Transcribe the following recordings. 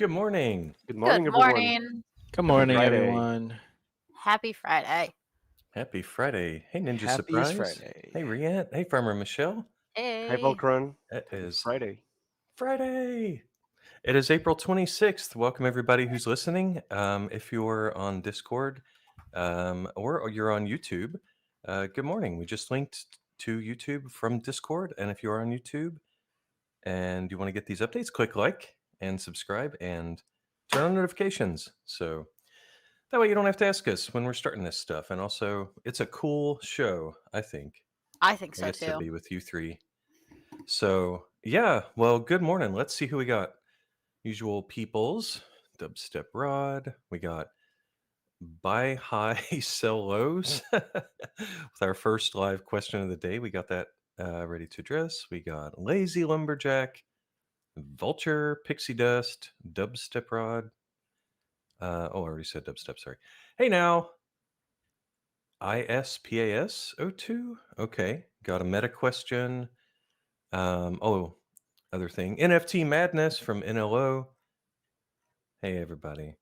Good morning. Good Good morning, everyone. morning. Good Happy morning, Friday. everyone. Happy Friday. Happy Friday. Hey, Ninja Happiest Surprise. Friday. Hey, Riant. Hey, Farmer Michelle. Hi, Hey. Voltron. It It's is Friday. Friday. It is April 26th. Welcome, everybody who's listening. If you're on Discord or you're on YouTube, good morning. We just linked to YouTube from Discord. And if you're on YouTube and you want to get these updates, click like and subscribe and turn on notifications. So that way you don't have to ask us when we're starting this stuff. And also, it's a cool show, I think. I think I so get to too. be with you three. So, yeah, well, good morning. Let's see who we got. Usual peoples, Dubstep Rod. We got Buy High, Sell Lows with our first live question of the day. We got that ready to address. We got Lazy Lumberjack, Vulture, Pixie Dust, Dubstep Rod. I already said dubstep, sorry. Hey now, ISPAS02. Okay, got a meta question. Other thing. NFT Madness from NLO. Hey, everybody.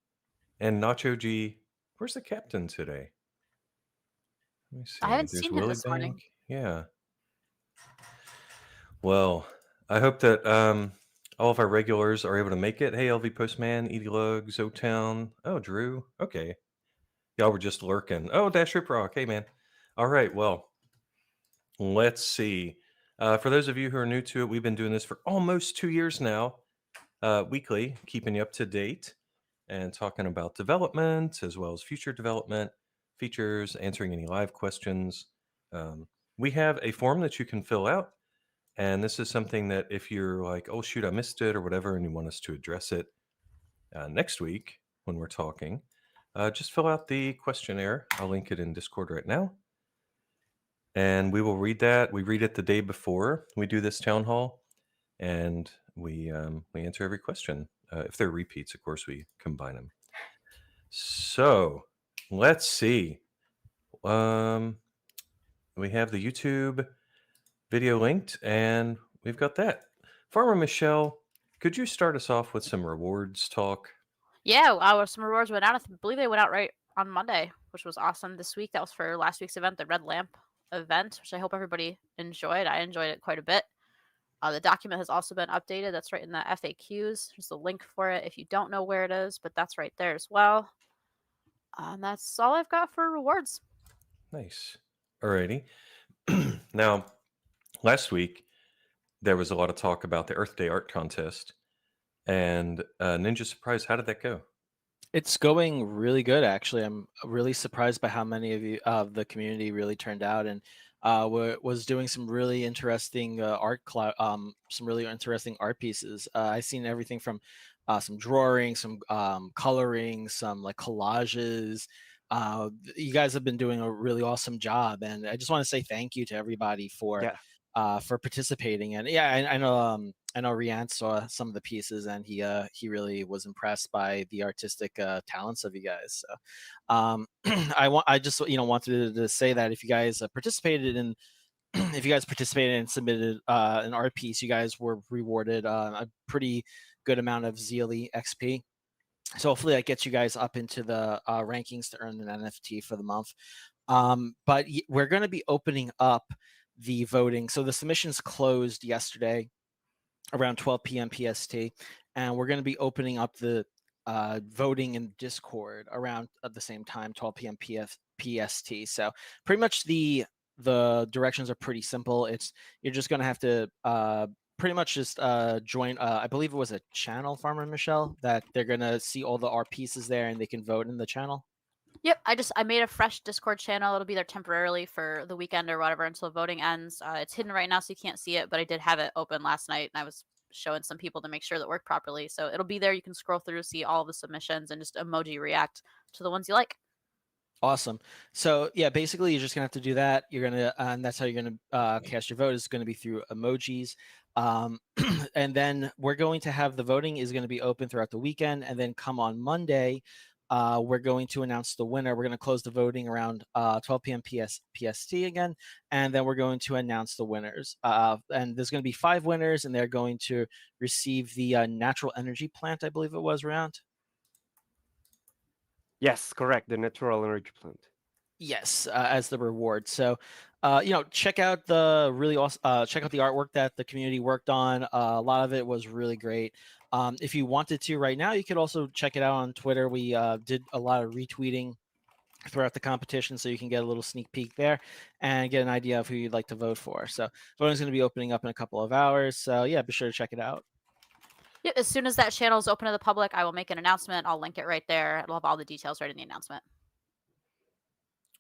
And Nacho G. Where's the captain today? Let me see. I haven't There's seen him Willie this morning. Bank. Yeah. Well, I hope that all of our regulars are able to make it. Hey, LV Postman, Edie Lugs, O-Town. Oh, Drew. Okay. Y'all were just lurking. Oh, Dash Rip Rock. Hey, man. All right. Well, let's see. For those of you who are new to it, we've been doing this for almost 2 years now, weekly, keeping you up to date and talking about development as well as future development, features, answering any live questions. We have a form that you can fill out. And this is something that if you're like, oh, shoot, I missed it or whatever, and you want us to address it next week when we're talking, just fill out the questionnaire. I'll link it in Discord right now. And we will read that. We read it the day before we do this town hall, and we answer every question. If they're repeats, of course, we combine them. So let's see. We have the YouTube video linked, and we've got that. Farmer Michelle, could you start us off with some rewards talk? Yeah, some rewards went out. I believe they went out right on Monday, which was awesome this week. That was for last week's event, the Red Lamp event, which I hope everybody enjoyed. I enjoyed it quite a bit. The document has also been updated. That's right in the FAQs. There's a link for it if you don't know where it is, but that's right there as well. And that's all I've got for rewards. Nice. Alrighty. Now, last week, there was a lot of talk about the Earth Day art contest. And Ninja Surprise, how did that go? It's going really good, actually. I'm really surprised by how many of you of the community really turned out and was doing some really interesting some really interesting art pieces. I've seen everything from some drawing, some coloring, some like collages. You guys have been doing a really awesome job, and I just want to say thank you to everybody for participating. And yeah, I know Rian saw some of the pieces, and he really was impressed by the artistic talents of you guys. So I just wanted to say that if you guys participated in if you guys participated and submitted an art piece, you guys were rewarded a pretty good amount of Zealy XP. So hopefully that gets you guys up into the rankings to earn an NFT for the month. But we're going to be opening up the voting. So the submissions closed yesterday around 12 p.m. PST, and we're going to be opening up the voting in Discord around at the same time, 12 p.m. PST. So pretty much the directions are pretty simple. You're just going to have to pretty much just join. I believe it was a channel, Farmer Michelle, that they're going to see all the art pieces there, and they can vote in the channel. Yep, I made a fresh Discord channel. It'll be there temporarily for the weekend or whatever until voting ends. It's hidden right now, so you can't see it, but I did have it open last night, and I was showing some people to make sure that worked properly. So it'll be there. You can scroll through, see all the submissions, and just emoji react to the ones you like. Awesome. So yeah, basically you're just gonna have to do that. You're gonna, and that's how you're gonna cast your vote. Is going to be through emojis, and then we're going to have the voting is going to be open throughout the weekend, and then come on Monday, we're going to announce the winner. We're going to close the voting around 12 p.m. PST again, and then we're going to announce the winners. And there's going to be 5 winners, and they're going to receive the natural energy plant, I believe it was, around. Yes, correct. The natural energy plant. Yes, as the reward. So, check out the really awesome. Check out the artwork that the community worked on. A lot of it was really great. If you wanted to right now, you could also check it out on Twitter. We did a lot of retweeting throughout the competition, so you can get a little sneak peek there and get an idea of who you'd like to vote for. So, voting's going to be opening up in a couple of hours. So, yeah, be sure to check it out. Yeah, as soon as that channel is open to the public, I will make an announcement. I'll link it right there. It'll have all the details right in the announcement.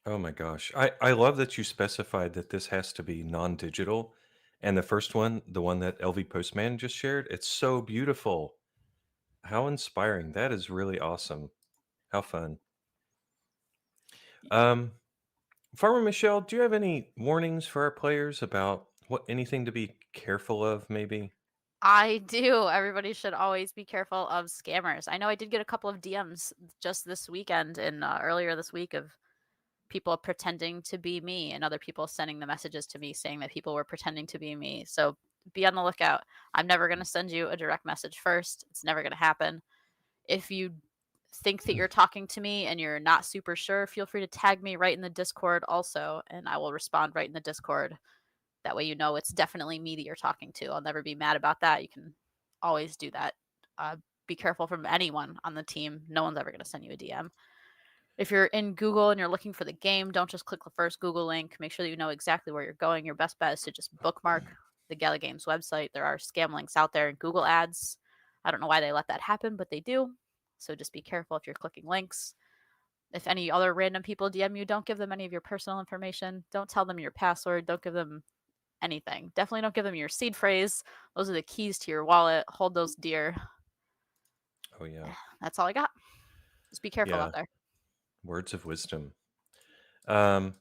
Oh my gosh. I love that you specified that this has to be non-digital. And the first one, the one that LV Postman just shared, it's so beautiful. How inspiring. That is really awesome. How fun. Um, Farmer Michelle, do you have any warnings for our players about what anything to be careful of, maybe? I do. Everybody should always be careful of scammers. I know I did get a couple of DMs just this weekend and earlier this week of people pretending to be me and other people sending the messages to me saying that people were pretending to be me. So be on the lookout. I'm never going to send you a direct message first. It's never going to happen. If you think that you're talking to me and you're not super sure, feel free to tag me right in the Discord also, and I will respond right in the Discord. That way you know it's definitely me that you're talking to. I'll never be mad about that. You can always do that. Be careful from anyone on the team. No one's ever going to send you a DM. If you're in Google and you're looking for the game, don't just click the first Google link. Make sure that you know exactly where you're going. Your best bet is to just bookmark the Gala Games website. There are scam links out there and Google ads. I don't know why they let that happen, but they do. So just be careful if you're clicking links. If any other random people DM you, don't give them any of your personal information. Don't tell them your password. Don't give them anything. Definitely don't give them your seed phrase. Those are the keys to your wallet. Hold those dear. Oh, yeah. That's all I got. Just be careful Yeah. out there. Words of wisdom. I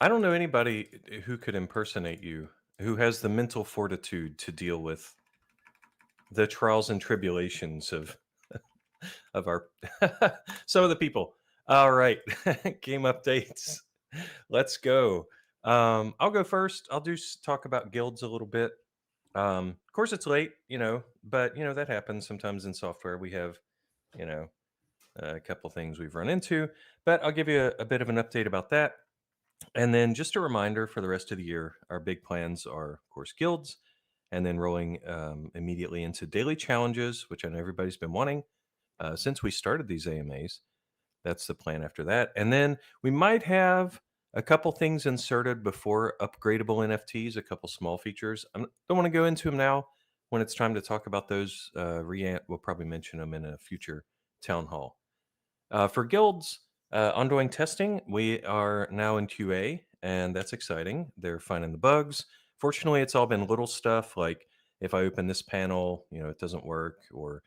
don't know anybody who could impersonate you, who has the mental fortitude to deal with the trials and tribulations of our some of the people. All right, game updates. Let's go. I'll go first. I'll talk about guilds a little bit. Of course, it's late, but that happens sometimes in software. We have, you know, a couple things we've run into, but I'll give you a bit of an update about that. And then just a reminder for the rest of the year, our big plans are, of course, guilds, and then rolling immediately into daily challenges, which I know everybody's been wanting since we started these AMAs. That's the plan after that. And then we might have a couple things inserted before upgradable NFTs, a couple small features. I don't want to go into them now. When it's time to talk about those, we'll probably mention them in a future town hall. For guilds, ongoing testing, we are now in QA, and that's exciting. They're finding the bugs. Fortunately, it's all been little stuff like if I open this panel, it doesn't work, or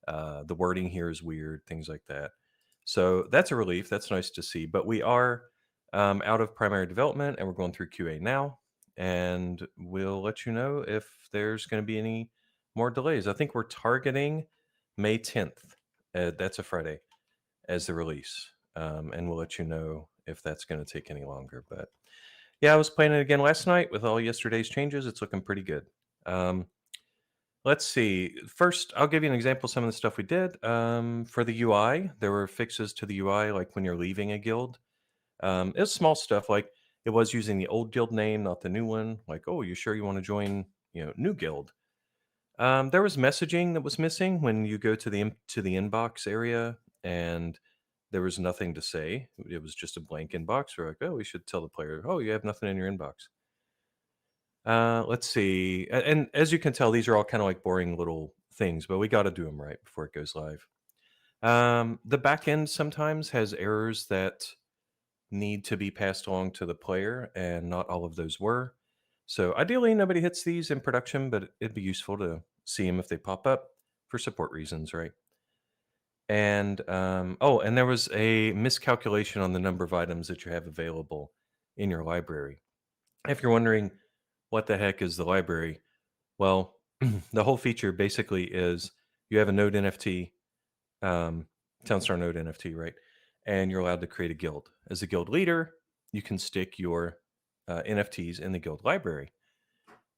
the wording here is weird, things like that. So that's a relief. That's nice to see. But we are out of primary development, and we're going through QA now, and we'll let you know if there's going to be any more delays. I think we're targeting May 10th. That's a Friday as the release. And we'll let you know if that's going to take any longer. But yeah, I was playing it again last night with all yesterday's changes. It's looking pretty good. Let's see. First, I'll give you an example of some of the stuff we did. For the UI, there were fixes to the UI, like when you're leaving a guild. It was small stuff, like it was using the old guild name, not the new one. Like, oh, you sure you want to join, new guild? There was messaging that was missing when you go to the inbox area, and there was nothing to say. It was just a blank inbox. We're like, oh, we should tell the player, oh, you have nothing in your inbox. Let's see. And as you can tell, these are all kind of like boring little things, but we got to do them right before it goes live. The back end sometimes has errors that need to be passed along to the player, and not all of those were. So ideally, nobody hits these in production, but it'd be useful to see them if they pop up for support reasons, right? And and there was a miscalculation on the number of items that you have available in your library. If you're wondering what the heck is the library, well, the whole feature basically is you have a node NFT Townstar Node NFT, right? And you're allowed to create a guild. As a guild leader, you can stick your NFTs in the guild library.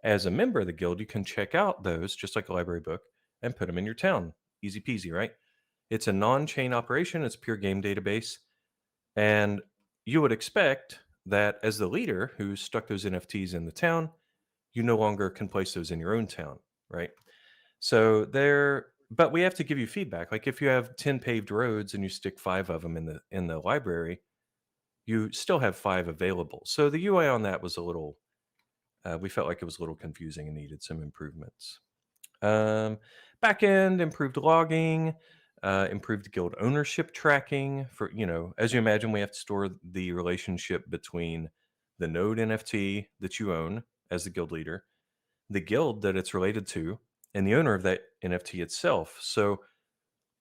As a member of the guild, you can check out those just like a library book and put them in your town. Easy peasy, right? It's a non chain operation, it's pure game database. And you would expect that as the leader who stuck those NFTs in the town, you no longer can place those in your own town, right? So there, but we have to give you feedback. Like if you have 10 paved roads and you stick 5 of them in the library, you still have 5 available. So the UI on that was a little we felt like it was a little confusing and needed some improvements. Backend improved logging, improved guild ownership tracking. For as you imagine, we have to store the relationship between the node NFT that you own as the guild leader, the guild that it's related to, and the owner of that NFT itself. So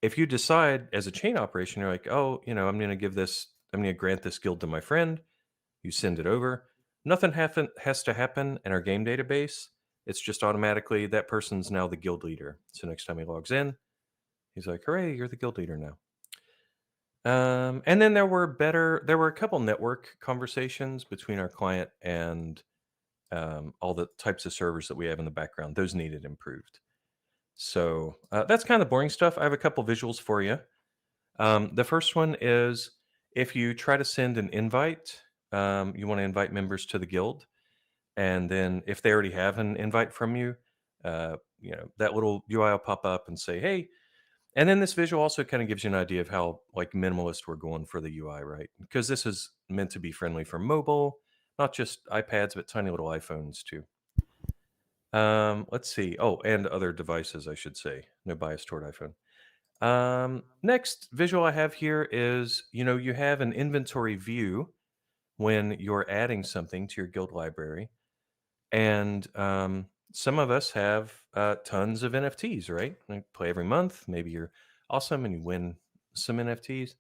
if you decide as a chain operation, you're like, oh, I'm going to grant this guild to my friend. You send it over. Nothing has to happen in our game database. It's just automatically that person's now the guild leader. So next time he logs in, he's like, hooray, you're the guild leader now. And then there were a couple network conversations between our client and all the types of servers that we have in the background. Those needed improved. So that's kind of the boring stuff. I have a couple visuals for you. The first one is if you try to send an invite, you want to invite members to the guild, and then if they already have an invite from you, that little UI will pop up and say, "Hey." And then this visual also kind of gives you an idea of how like minimalist we're going for the UI, right? Because this is meant to be friendly for mobile, not just iPads, but tiny little iPhones too. Let's see. Oh, and other devices, I should say. No bias toward iPhone. Next visual I have here is, you have an inventory view when you're adding something to your guild library. And some of us have tons of NFTs, right? We play every month. Maybe you're awesome and you win some NFTs.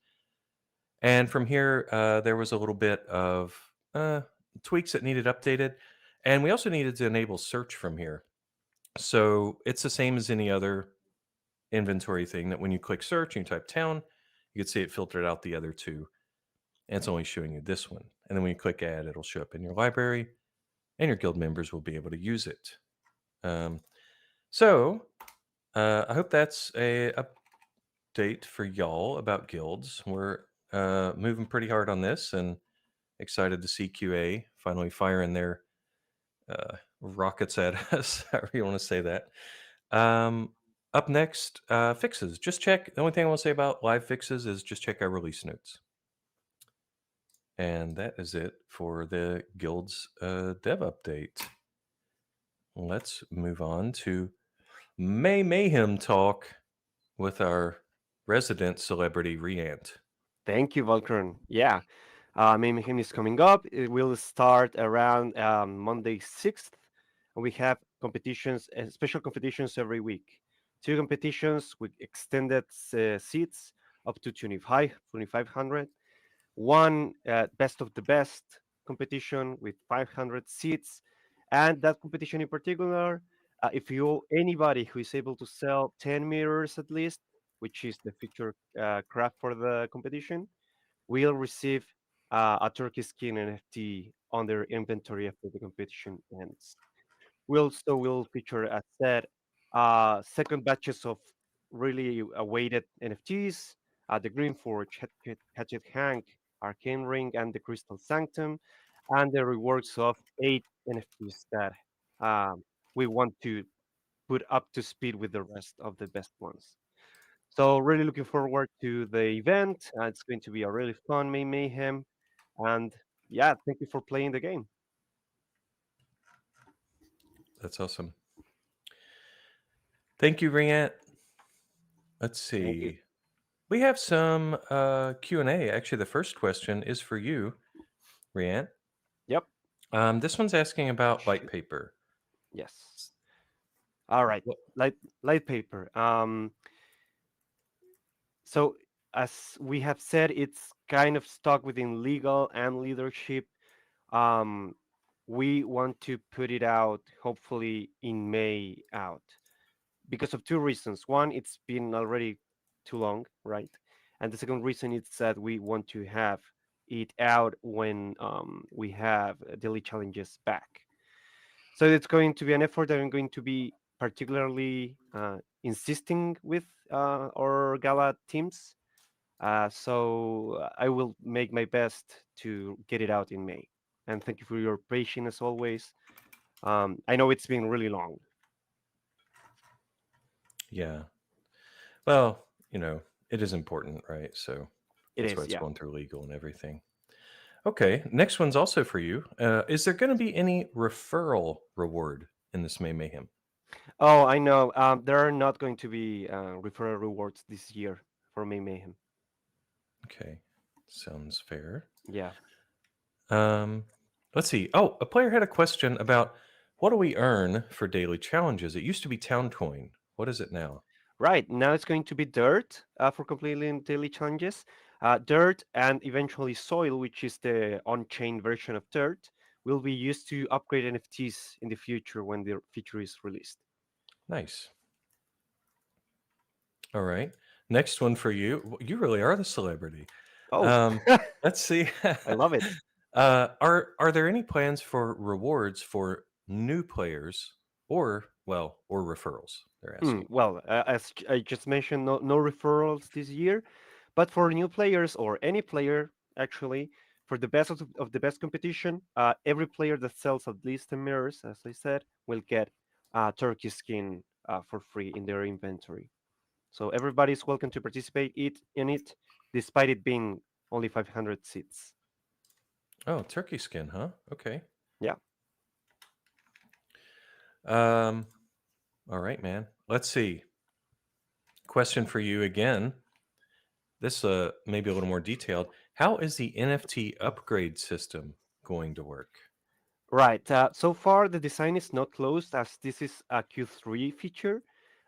And from here, there was a little bit of tweaks that needed updated. And we also needed to enable search from here. So it's the same as any other inventory thing that when you click search and you type town, you can see it filtered out the other two. And it's only showing you this one. And then when you click add, it'll show up in your library and your guild members will be able to use it. So I hope that's a update for y'all about guilds. We're moving pretty hard on this and excited to see QA finally firing their rockets at us, however you want to say that. Up next, fixes. Just check. The only thing I want to say about live fixes is just check our release notes. And that is it for the guild's dev update. Let's move on to May Mayhem talk with our resident celebrity Riant. Thank you, Volkern. Yeah, Mayhem is coming up. It will start around Monday 6th. And we have competitions, special competitions every week. Two competitions with extended seats up to 2,500. One best of the best competition with 500 seats. And that competition in particular, if you anybody who is able to sell 10 meters at least, which is the feature craft for the competition, will receive a turkey skin NFT on their inventory after the competition ends. We also will feature, as said, second batches of really awaited NFTs, the Green Forge, Hatchet Hank, Arcane Ring, and the Crystal Sanctum, and the rewards of 8 NFTs that um, we want to put up to speed with the rest of the best ones. So really looking forward to the event. It's going to be a really fun mayhem, and yeah, thank you for playing the game. That's awesome. Thank you, Riant. Let's Thank you. see. We have some Q&A. Actually, the first question is for you, Riant. Yep. This one's asking about light Shoot. paper. Yes. All right. What- Light paper. So as we have said, it's kind of stuck within legal and leadership. Um, we want to put it out hopefully in May out because of two reasons. One, it's been already too long, right? And the second reason is that we want to have it out when we have daily challenges back. So it's going to be an effort that I'm going to be particularly insisting with our Gala teams. So I will make my best to get it out in May. And thank you for your patience as always. I know it's been really long. Yeah. Well, it is important, right? So It that's why is, it's yeah. going through legal and everything. Okay, next one's also for you. Is there going to be any referral reward in this May Mayhem? Oh, I know. There are not going to be referral rewards this year for May Mayhem. Okay, sounds fair. Yeah. Um, let's see. Oh, a player had a question about what do we earn for daily challenges? It used to be town coin. What is it now? Right. Now it's going to be dirt for completing daily challenges. Dirt and eventually soil, which is the on-chain version of dirt, will be used to upgrade NFTs in the future when the feature is released. Nice. All right. Next one for you. You really are the celebrity. Oh, Um, let's see. I love it. Are there any plans for rewards for new players or referrals? They're asking. Well, as I just mentioned, no referrals this year, but for new players or any player, actually, for the best of the best competition, every player that sells at least 10 mirrors, as I said, will get a turkey skin for free in their inventory. So everybody's welcome to participate in it, despite it being only 500 seats. Oh, turkey skin, huh? Okay. Yeah. Um, all right, man. Let's see. Question for you again. This maybe a little more detailed. How is the NFT upgrade system going to work? Right. So far, the design is not closed as this is a Q3 feature.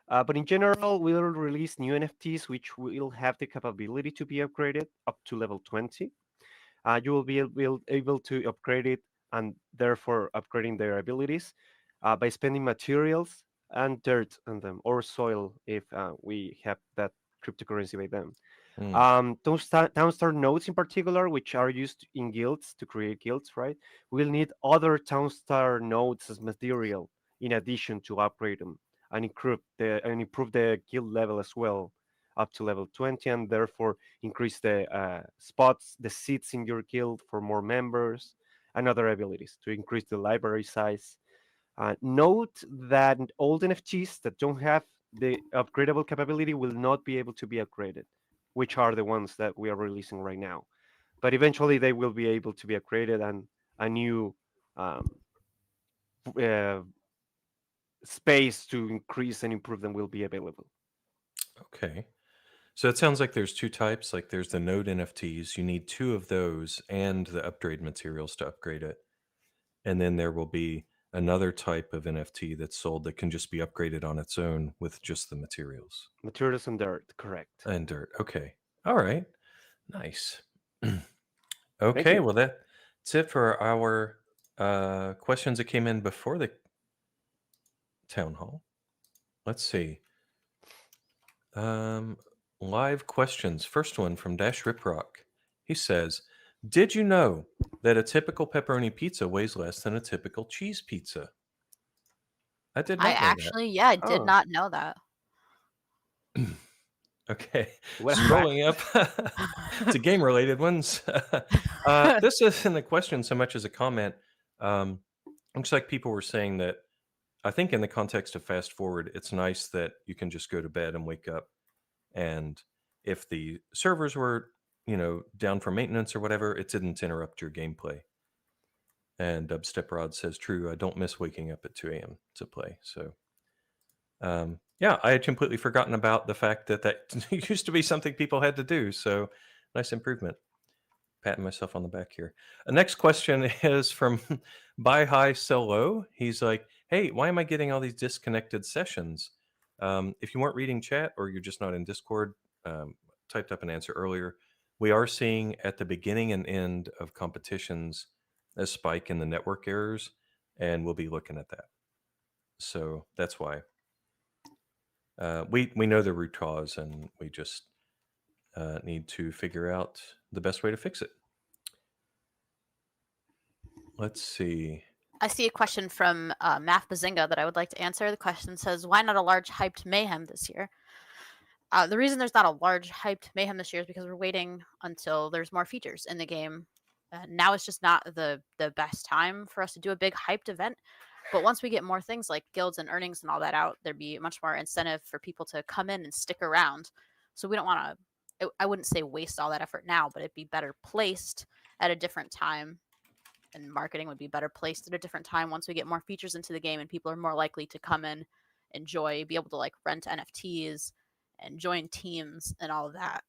But in general, we'll release new NFTs which will have the capability to be upgraded up to level 20. You will be able to upgrade it and therefore upgrading their abilities by spending materials and dirt on them or soil if we have that cryptocurrency by them. Hmm. Those Townstar nodes in particular, which are used in guilds to create guilds, right? We'll need other Townstar nodes as material in addition to upgrade them and improve the guild level as well up to level 20 and therefore increase the spots, the seats in your guild for more members and other abilities to increase the library size. Note that old NFTs that don't have the upgradable capability will not be able to be upgraded, which are the ones that we are releasing right now. But eventually they will be able to be upgraded and a new um, uh, space to increase and improve them will be available. Okay. So it sounds like there's two types. Like there's the node NFTs. You need two of those and the upgrade materials to upgrade it. And then there will be another type of NFT that's sold that can just be upgraded on its own with just the materials Materials and dirt, correct. and dirt. Okay. All right. Nice. Thank Okay. you. Well, that's it for our questions that came in before the town hall. Let's see. Um, live questions. First one from Dash Riprock. He says, "Did you know that a typical pepperoni pizza weighs less than a typical cheese pizza?" I did I not know that. actually, yeah, I did Oh, not know that. Okay, what a fact. scrolling up to game-related ones. This isn't a question so much as a comment. Um, looks like people were saying that. I think in the context of fast forward, it's nice that you can just go to bed and wake up, and if the servers were, down for maintenance or whatever, it didn't interrupt your gameplay. And Dubstep Rod says, "True, I don't miss waking up at 2 a.m. to play." So yeah, I had completely forgotten about the fact that used to be something people had to do. So nice improvement. Patting myself on the back here. Next question is from Buy High Sell Low. He's like, "Hey, why am I getting all these disconnected sessions?" If you weren't reading chat or you're just not in Discord, typed up an answer earlier. We are seeing at the beginning and end of competitions a spike in the network errors, and we'll be looking at that. So that's why we know the root cause, and we just need to figure out the best way to fix it. Let's see. I see a question from Math Bazinga that I would like to answer. The question says, "Why not a large hyped mayhem this year?" The reason there's not a large hyped mayhem this year is because we're waiting until there's more features in the game. Now it's just not the best time for us to do a big hyped event. But once we get more things like guilds and earnings and all that out, there'd be much more incentive for people to come in and stick around. So we don't want to, I wouldn't say waste all that effort now, but it'd be better placed at a different time. And marketing would be better placed at a different time once we get more features into the game and people are more likely to come in, enjoy, be able to like rent NFTs and join teams and all of that.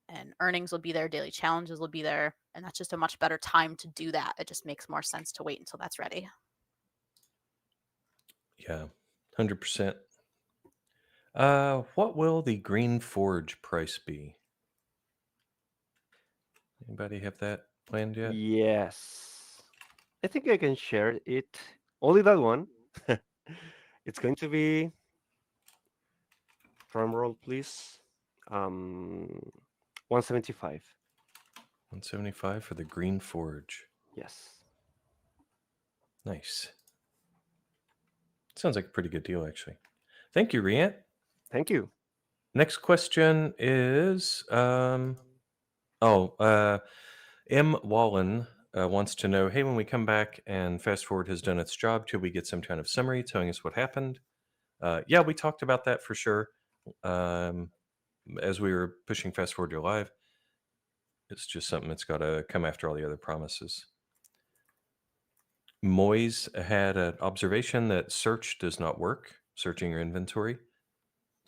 And earnings will be there, daily challenges will be there, and that's just a much better time to do that. It just makes more sense to wait until that's ready. Yeah, 100%. What will the Green Forge price be? Anybody have that planned yet? Yes. I think I can share it. Only that one. It's going to be, drum roll, please. 175. 175 for the Green Forge. Yes. Nice. Sounds like a pretty good deal, actually. Thank you, Riant. Thank you. Next question is M. Wallen wants to know, hey, when we come back and Fast Forward has done its job, till we get some kind of summary telling us what happened? Yeah, we talked about that for sure as we were pushing Fast Forward to live. It's just something that's got to come after all the other promises. Moyes had an observation that search does not work. Searching your inventory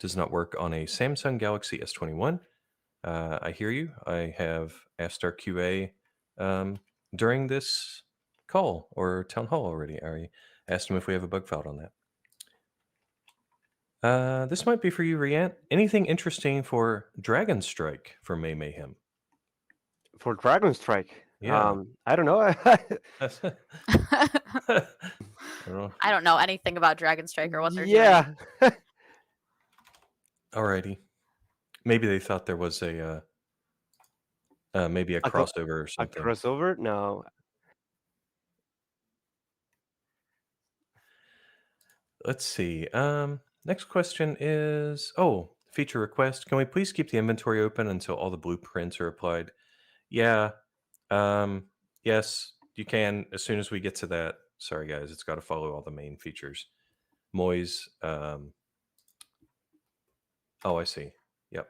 does not work on a Samsung Galaxy S21. I hear you. I have asked our QA during this call or town hall already. I asked him if we have a bug filed on that. This might be for you, Riant. Anything interesting for Dragon Strike for May Mayhem? For Dragon Strike. Yeah. I don't know. I don't know. I don't know anything about Dragon Strike or what they're doing. Yeah. Alrighty. Maybe they thought there was a maybe a crossover or A something. crossover? No. Let's see. Next question is feature request. Can we please keep the inventory open until all the blueprints are applied? Yeah. Yes, you can as soon as we get to that. Sorry guys, it's got to follow all the main features. Moyes. Oh, I see. Yep.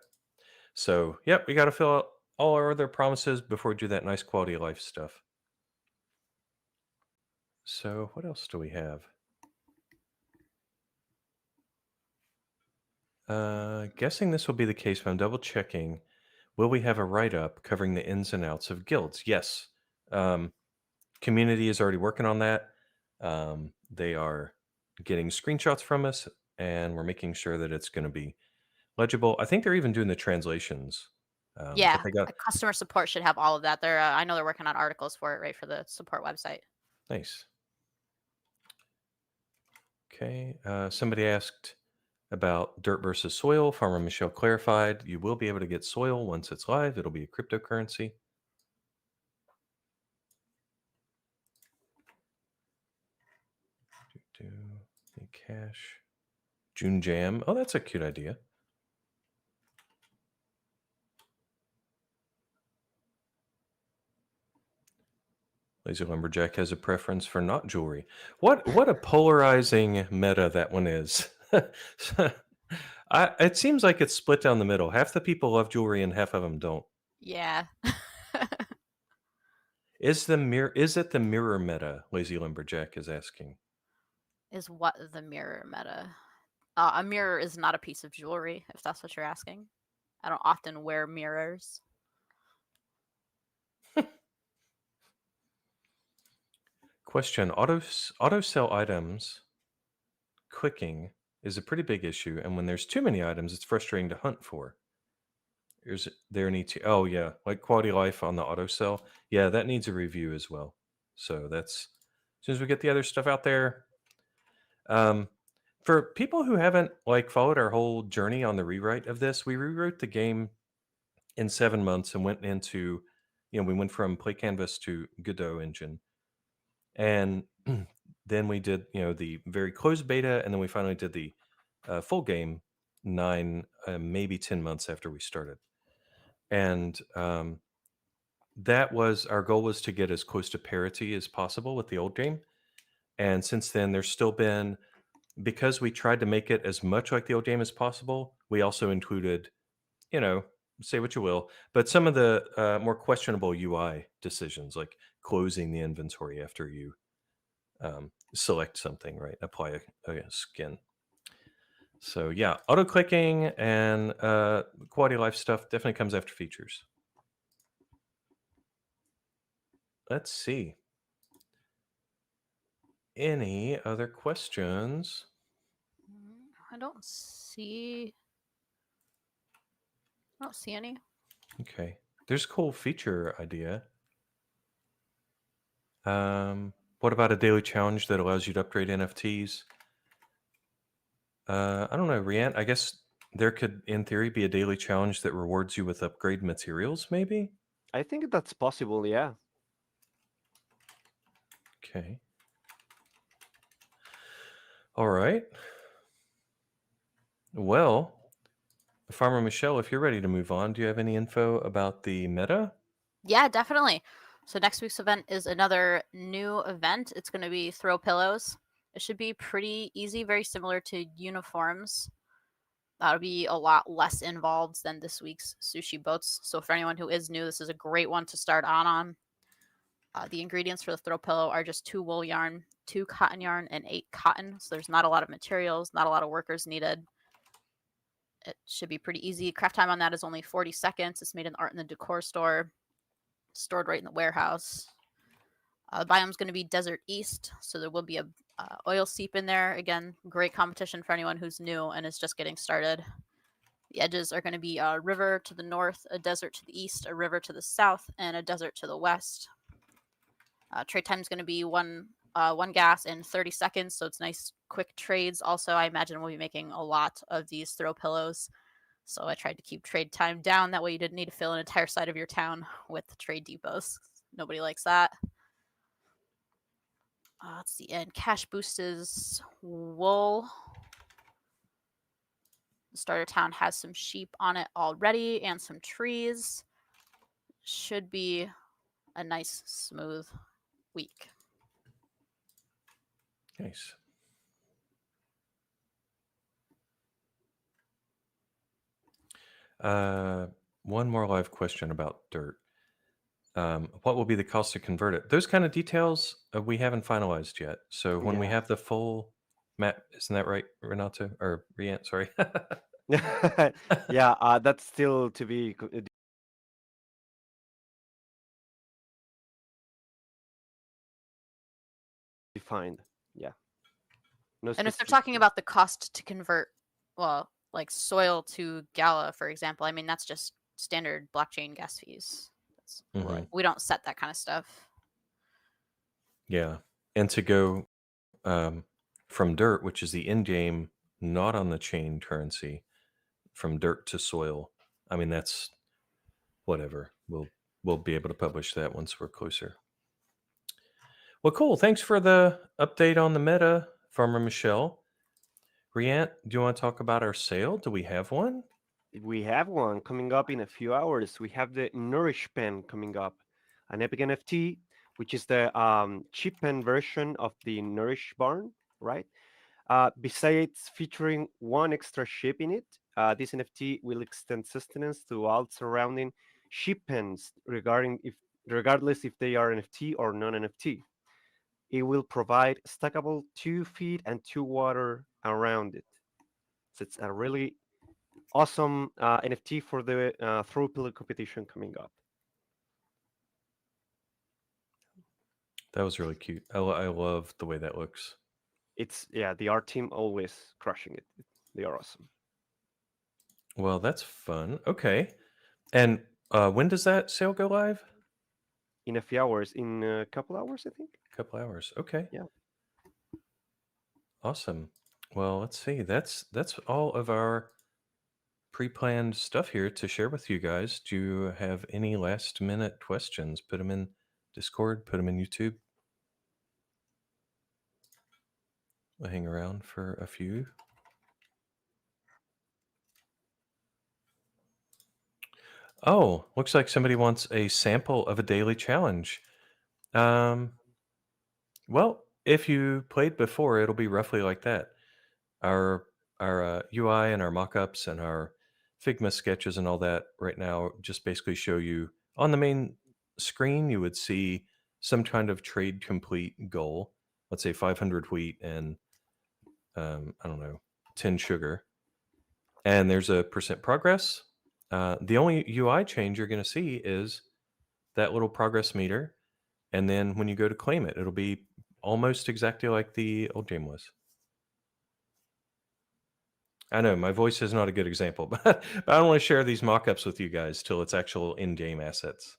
So, yep, we got to fill out all our other promises before we do that nice quality of life stuff. So, what else do we have? Guessing this will be the case, but I'm double checking. Will we have a write-up covering the ins and outs of guilds? Yes. Community is already working on that. They are getting screenshots from us, and we're making sure that it's going to be legible. I think they're even doing the translations. Yeah, But they got customer support should have all of that. They're I know they're working on articles for it, right, for the support website. nice. Okay. Somebody asked about dirt versus soil. Farmer Michelle clarified you will be able to get soil once it's live. It'll be a cryptocurrency. Do cash. June Jam. Oh, that's a cute idea. Laser Lumberjack has a preference for not jewelry. What a polarizing meta that one is. It seems like it's split down the middle. Half the people love jewelry and half of them don't. Yeah. Is it the mirror meta? Lazy Lumberjack is asking. Is what the mirror meta? A mirror is not a piece of jewelry, if that's what you're asking. I don't often wear mirrors. Question: auto sell items clicking is a pretty big issue, and when there's too many items, it's frustrating to hunt for. There need to like quality of life on the auto sell. Yeah, that needs a review as well. So that's as soon as we get the other stuff out there. For people who haven't like followed our whole journey on the rewrite of this, we rewrote the game in 7 months and went into, we went from Play Canvas to Godot engine. And then we did, the very closed beta, and then we finally did the full game 9, maybe 10 months after we started. And that was our goal, was to get as close to parity as possible with the old game. And since then, there's still been, because we tried to make it as much like the old game as possible, we also included, you know, say what you will, but some of the more questionable UI decisions, like closing the inventory after you select something, right? Apply a skin. So yeah, auto clicking and quality of life stuff definitely comes after features. Let's see. Any other questions? I don't see any. Okay. There's a cool feature idea. What about a daily challenge that allows you to upgrade NFTs? I don't know, Riant. I guess there could, in theory, be a daily challenge that rewards you with upgrade materials, maybe? I think that's possible. Yeah. Okay. All right. Well, Farmer Michelle, if you're ready to move on, do you have any info about the meta? Yeah, definitely. So next week's event is another new event. It's going to be throw pillows. It should be pretty easy, very similar to uniforms. That'll be a lot less involved than this week's sushi boats. So for anyone who is new, this is a great one to start on. The ingredients for the throw pillow are just 2 wool yarn, 2 cotton yarn, and 8 cotton. So there's not a lot of materials, not a lot of workers needed. It should be pretty easy. Craft time on that is only 40 seconds. It's made in the art and the decor store, stored right in the warehouse. The biome's going to be Desert East, so there will be a oil seep in there. Again, great competition for anyone who's new and is just getting started. The edges are going to be a river to the north, a desert to the east, a river to the south, and a desert to the west. Trade time is going to be one gas in 30 seconds, so it's nice, quick trades. Also, I imagine we'll be making a lot of these throw pillows, so I tried to keep trade time down. That way you didn't need to fill an entire side of your town with trade depots. Nobody likes that. Let's see, and cash boost is wool. The starter town has some sheep on it already and some trees. Should be a nice, smooth week. Nice. One more live question about dirt. What will be the cost to convert it? Those kind of details we haven't finalized yet. So when we Yeah. have the full map, isn't that right, Renato or Riant? Sorry. Yeah. That's still to be defined. Yeah. No And if they're specific. talking about the cost to convert, well, like soil to Gala, for example, I mean, that's just standard blockchain gas fees. Right. We don't set that kind of stuff. Yeah, and to go from dirt, which is the in-game, not on the chain currency, from dirt to soil. I mean, that's whatever. We'll be able to publish that once we're closer. Well, cool. Thanks for the update on the meta, Farmer Michelle. Riant, do you want to talk about our sale? Do we have one? We have one coming up in a few hours. We have the Nourish Pen coming up, an epic NFT, which is the cheap pen version of the Nourish Barn, right? Besides featuring one extra ship in it, this NFT will extend sustenance to all surrounding ship pens, regardless if they are NFT or non-NFT. It will provide stackable 2 feet and 2 water around it. So it's a really awesome NFT for the throw pillow competition coming up. That was really cute. I love the way that looks. It's the art team always crushing it. They are awesome. Well, that's fun. Okay. And when does that sale go live? In a few hours, in a couple hours, I think. A couple hours. Okay. Yeah. Awesome. Well, let's see. That's all of our pre-planned stuff here to share with you guys. Do you have any last-minute questions? Put them in Discord. Put them in YouTube. We'll hang around for a few. Oh, looks like somebody wants a sample of a daily challenge. Well, if you played before, it'll be roughly like that. Our UI and our mockups and our Figma sketches and all that right now just basically show you on the main screen. You would see some kind of trade complete goal. Let's say 500 wheat and I don't know, 10 sugar, and there's a percent progress. The only UI change you're going to see is that little progress meter, and then when you go to claim it, it'll be almost exactly like the old game was. I know my voice is not a good example, but I don't want to share these mock-ups with you guys till it's actual in-game assets.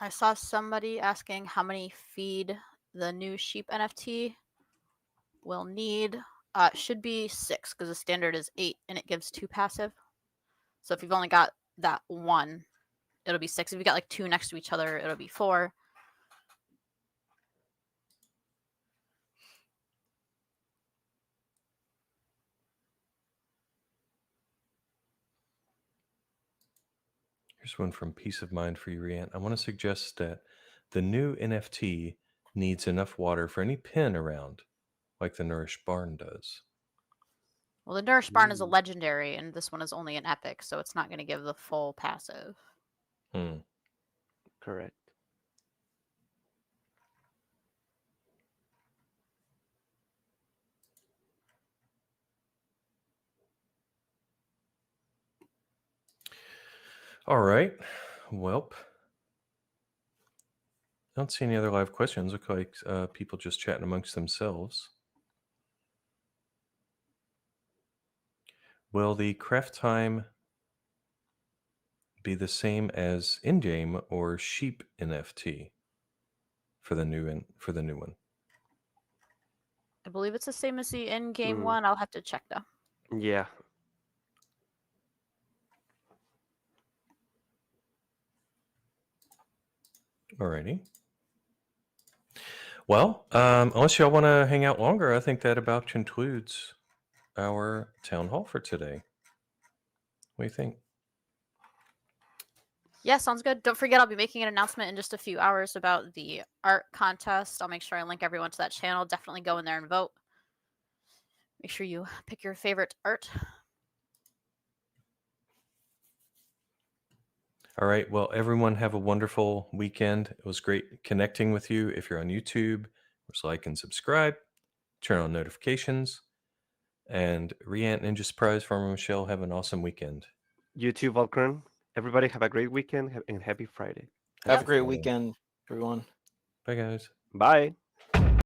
I saw somebody asking how many feed the new sheep NFT will need. It should be 6 because the standard is 8 and it gives 2 passive. So if you've only got that one, it'll be 6. If you got like 2 next to each other, it'll be 4. Here's one from Peace of Mind for you, Rian. I want to suggest that the new NFT needs enough water for any pin around, like the Nourish Barn does. Well, the Nourish Barn is a legendary, and this one is only an epic, so it's not going to give the full passive. Correct. All right. Welp. I don't see any other live questions. Look like people just chatting amongst themselves. Will the craft time be the same as in-game or sheep NFT for the new one? I believe it's the same as the in-game Mm. one. I'll have to check though. Yeah. Alrighty. Well, unless y'all want to hang out longer, I think that about concludes our town hall for today. What do you think? Yeah, sounds good. Don't forget, I'll be making an announcement in just a few hours about the art contest. I'll make sure I link everyone to that channel. Definitely go in there and vote. Make sure you pick your favorite art. All right. Well, everyone have a wonderful weekend. It was great connecting with you. If you're on YouTube, just like and subscribe, turn on notifications. And Riant Ninja Surprise Farmer Michelle, have an awesome weekend. You too, Volkern. Everybody have a great weekend and happy Friday. Have Yep. a great weekend, everyone. Bye, guys. Bye.